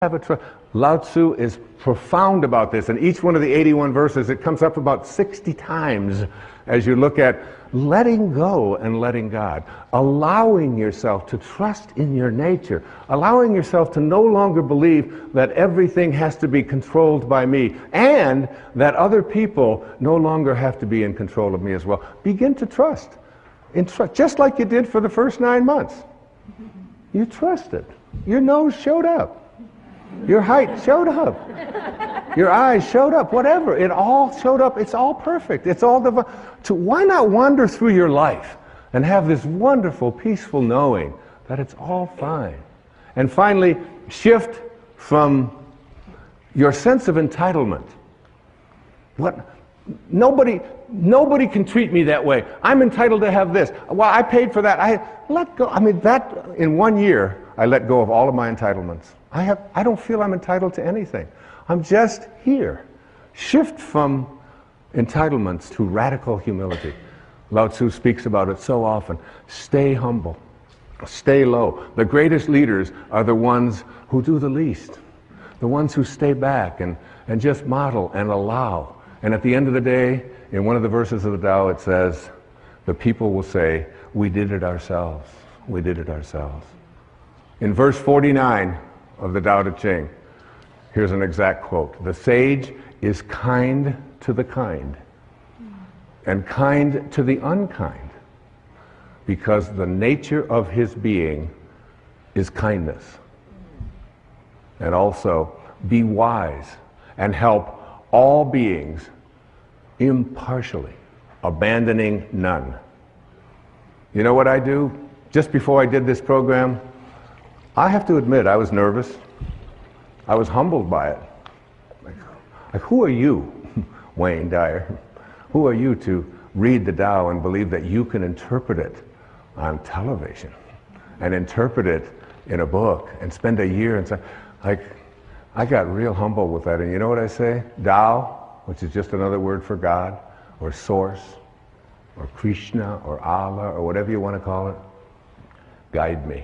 have a trust. Lao Tzu is profound about this, and each one of the 81 verses, it comes up about 60 times as you look at letting go and letting God, allowing yourself to trust in your nature, allowing yourself to no longer believe that everything has to be controlled by me, and that other people no longer have to be in control of me as well. Begin to trust. Just like you did for the first 9 months. You trusted. Your nose showed up. Your height showed up. Your eyes showed up. Whatever. It all showed up. It's all perfect. It's all divine. So why not wander through your life and have this wonderful, peaceful knowing that it's all fine? And finally, shift from your sense of entitlement. Nobody can treat me that way. I'm entitled to have this. Well, I paid for that. I let go. I mean, that in 1 year, I let go of all of my entitlements. I don't feel I'm entitled to anything. I'm just here. Shift from entitlements to radical humility. Lao Tzu speaks about it so often. Stay humble. Stay low. The greatest leaders are the ones who do the least. The ones who stay back and just model and allow. And at the end of the day, in one of the verses of the Tao, it says, the people will say, we did it ourselves. We did it ourselves. In verse 49 of the Tao Te Ching, here's an exact quote. The sage is kind to the kind and kind to the unkind because the nature of his being is kindness. And also, be wise and help all beings impartially, abandoning none. You know what I do? Just before I did this program, I have to admit I was nervous. I was humbled by it. Like who are you, Wayne Dyer? Who are you to read the Tao and believe that you can interpret it on television and interpret it in a book and spend a year and say, like, I got real humble with that. And you know what I say? Tao, which is just another word for God, or Source, or Krishna, or Allah, or whatever you want to call it, guide me.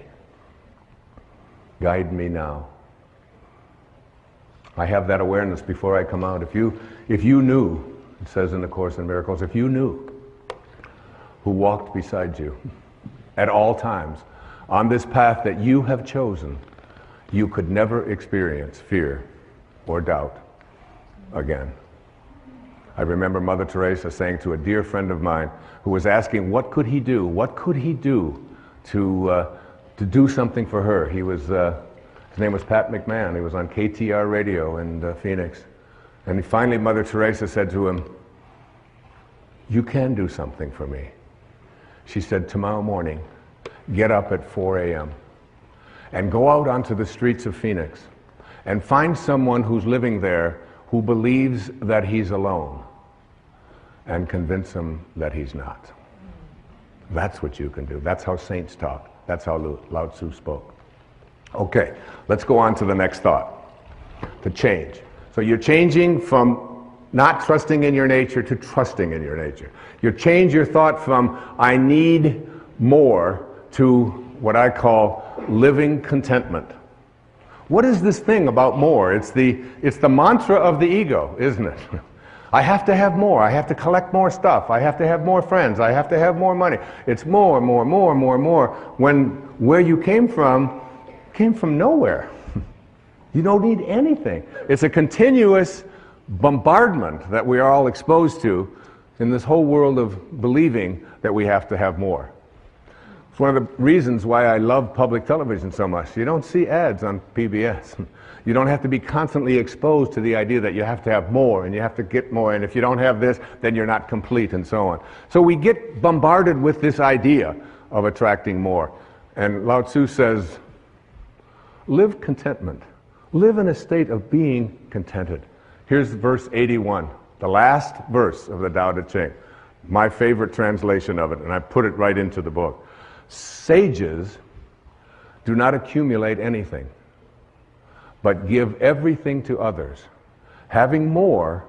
Guide me now. I have that awareness before I come out. If you knew, it says in the Course in Miracles, if you knew who walked beside you at all times on this path that you have chosen, you could never experience fear or doubt again. I remember Mother Teresa saying to a dear friend of mine who was asking what could he do? What could he do to do something for her? He was, his name was Pat McMahon. He was on KTR radio in Phoenix. And finally Mother Teresa said to him, you can do something for me. She said, tomorrow morning, get up at 4 a.m. and go out onto the streets of Phoenix and find someone who's living there who believes that he's alone and convince him that he's not. That's what you can do. That's how saints talk. That's how Lao Tzu spoke. Okay, let's go on to the next thought. To change. So you're changing from not trusting in your nature to trusting in your nature. You change your thought from I need more to what I call living contentment. What is this thing about more? It's the mantra of the ego, isn't it? I have to have more. I have to collect more stuff. I have to have more friends. I have to have more money. It's more, more, more, more, more. When where you came from nowhere. You don't need anything. It's a continuous bombardment that we are all exposed to in this whole world of believing that we have to have more. It's one of the reasons why I love public television so much. You don't see ads on PBS. You don't have to be constantly exposed to the idea that you have to have more and you have to get more, and if you don't have this, then you're not complete, and so on. So we get bombarded with this idea of attracting more. And Lao Tzu says, live contentment. Live in a state of being contented. Here's verse 81, the last verse of the Tao Te Ching. My favorite translation of it, and I put it right into the book. Sages do not accumulate anything, but give everything to others. Having more,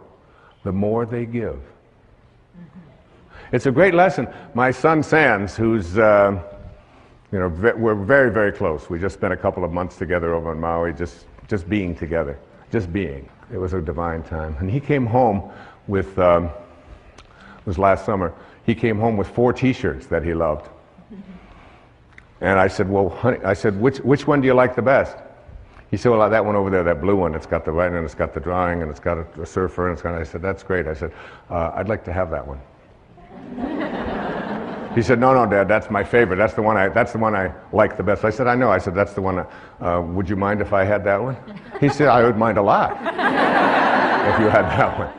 the more they give. It's a great lesson. My son Sands, who's, we're very, very close. We just spent a couple of months together over in Maui, just just being together, just being. It was a divine time. And he came home with, it was last summer, he came home with 4 t-shirts that he loved. And I said, well, honey, I said, which one do you like the best? He said, well, that one over there, that blue one, it's got the writing and it's got the drawing and it's got a surfer and it's got, I said, that's great. I said, I'd like to have that one. He said, no, Dad, that's my favorite. That's the one I like the best. I said, I know. I said, that's the one. Would you mind if I had that one? He said, I would mind a lot if you had that one.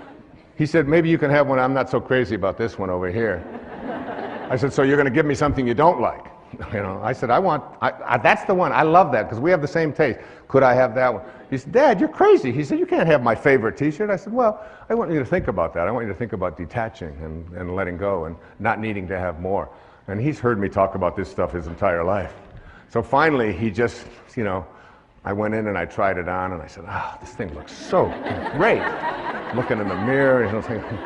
He said, maybe you can have one. I'm not so crazy about this one over here. I said, so you're going to give me something you don't like? You know, I said, that's the one. I love that because we have the same taste. Could I have that one? He said, Dad, you're crazy. He said, you can't have my favorite t-shirt. I said, well, I want you to think about that. I want you to think about detaching and letting go and not needing to have more. And he's heard me talk about this stuff his entire life. So finally, he just, you know, I went in and I tried it on and I said, this thing looks so great. Looking in the mirror, you know, thinking,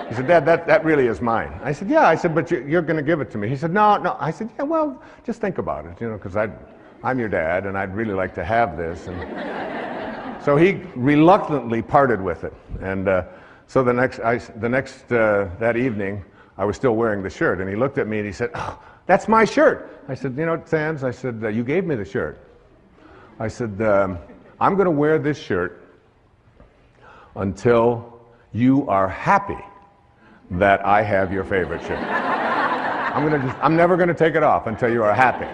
he said, Dad, that really is mine. I said, yeah. I said, but you're going to give it to me. He said, no. I said, yeah, well, just think about it, you know, because I'm your dad, and I'd really like to have this. And so he reluctantly parted with it. And so that evening, I was still wearing the shirt, and he looked at me and he said, oh, that's my shirt. I said, you know, Sands, I said, you gave me the shirt. I said, I'm going to wear this shirt until you are happy that I have your favorite shirt. I'm never going to take it off until you are happy.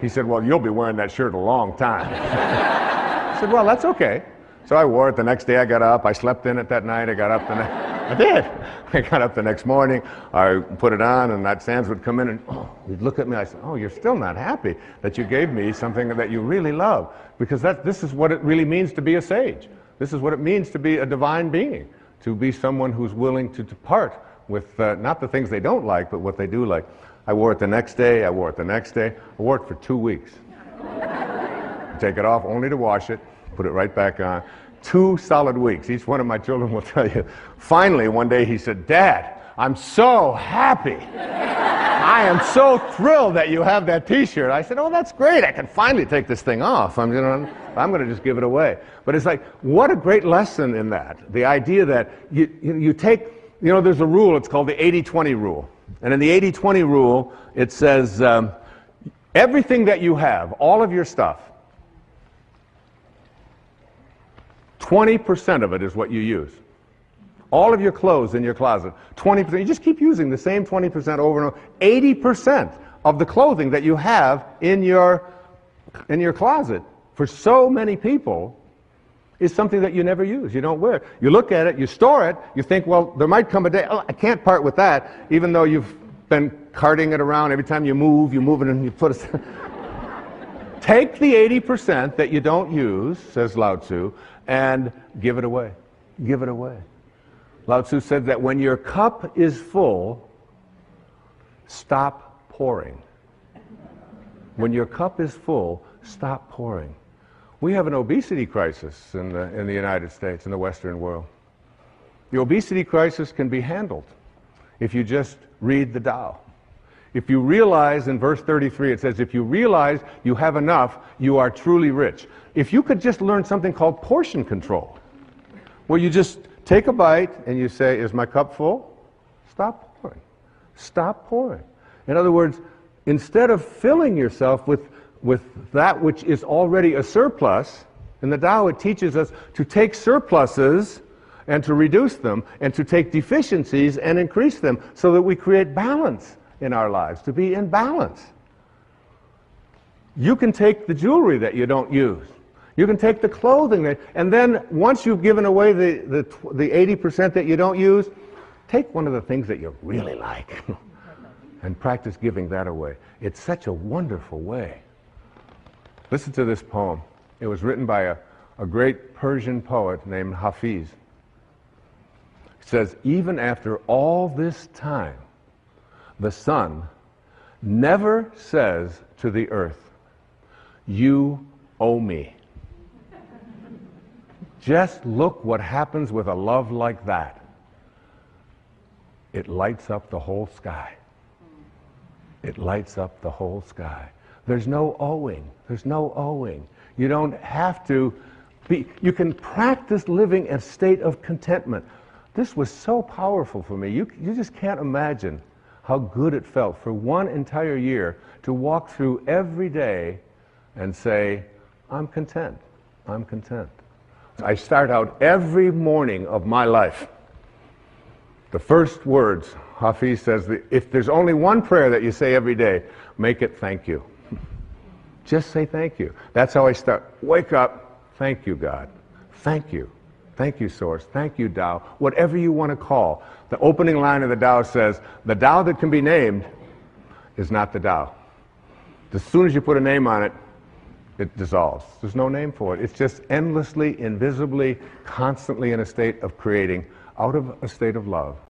He said, well, you'll be wearing that shirt a long time. I said, well, that's okay. So I wore it. The next day I got up. I slept in it that night. I got up I did. I got up the next morning. I put it on, and that Sands would come in and he'd look at me. I said, oh, you're still not happy that you gave me something that you really love, because this is what it really means to be a sage. This is what it means to be a divine being, to be someone who's willing to depart with not the things they don't like, but what they do like. I wore it the next day. I wore it the next day. I wore it for 2 weeks. Take it off only to wash it, put it right back on. 2 solid weeks. Each one of my children will tell you. Finally, one day he said, Dad, I'm so happy. I am so thrilled that you have that t-shirt. I said, oh, that's great. I can finally take this thing off. I'm going to just give it away. But it's like, what a great lesson in that. The idea that you take, you know, there's a rule. It's called the 80-20 rule. And in the 80-20 rule, it says, everything that you have, all of your stuff, 20% of it is what you use. All of your clothes in your closet, 20%. You just keep using the same 20% over and over. 80% of the clothing that you have in your closet, for so many people, is something that you never use. You don't wear it. You look at it, you store it, you think, well, there might come a day, oh, I can't part with that, even though you've been carting it around. Every time you move it and you put it. Take the 80% that you don't use, says Lao Tzu, and give it away. Give it away. Lao Tzu said that when your cup is full, stop pouring. When your cup is full, stop pouring. We have an obesity crisis in the United States, in the Western world. The obesity crisis can be handled if you just read the Tao. If you realize, in verse 33, it says, if you realize you have enough, you are truly rich. If you could just learn something called portion control, where you just take a bite and you say, is my cup full? Stop pouring. Stop pouring. In other words, instead of filling yourself with that which is already a surplus, in the Tao it teaches us to take surpluses and to reduce them, and to take deficiencies and increase them, so that we create balance in our lives, to be in balance. You can take the jewelry that you don't use. You can take the clothing and then once you've given away the 80% that you don't use, take one of the things that you really like and practice giving that away. It's such a wonderful way. Listen to this poem. It was written by a great Persian poet named Hafiz. It says, even after all this time, the sun never says to the earth, you owe me. Just look what happens with a love like that. It lights up the whole sky. It lights up the whole sky. There's no owing. There's no owing. You don't have to be, you can practice living in a state of contentment. This was so powerful for me. You just can't imagine how good it felt for one entire year to walk through every day and say, I'm content, I'm content. I start out every morning of my life. The first words, Hafiz says, if there's only one prayer that you say every day, make it thank you. Just say thank you. That's how I start. Wake up, thank you, God. Thank you. Thank you, Source. Thank you, Tao. Whatever you want to call. The opening line of the Tao says, the Tao that can be named is not the Tao. As soon as you put a name on it, it dissolves. There's no name for it. It's just endlessly, invisibly, constantly in a state of creating out of a state of love.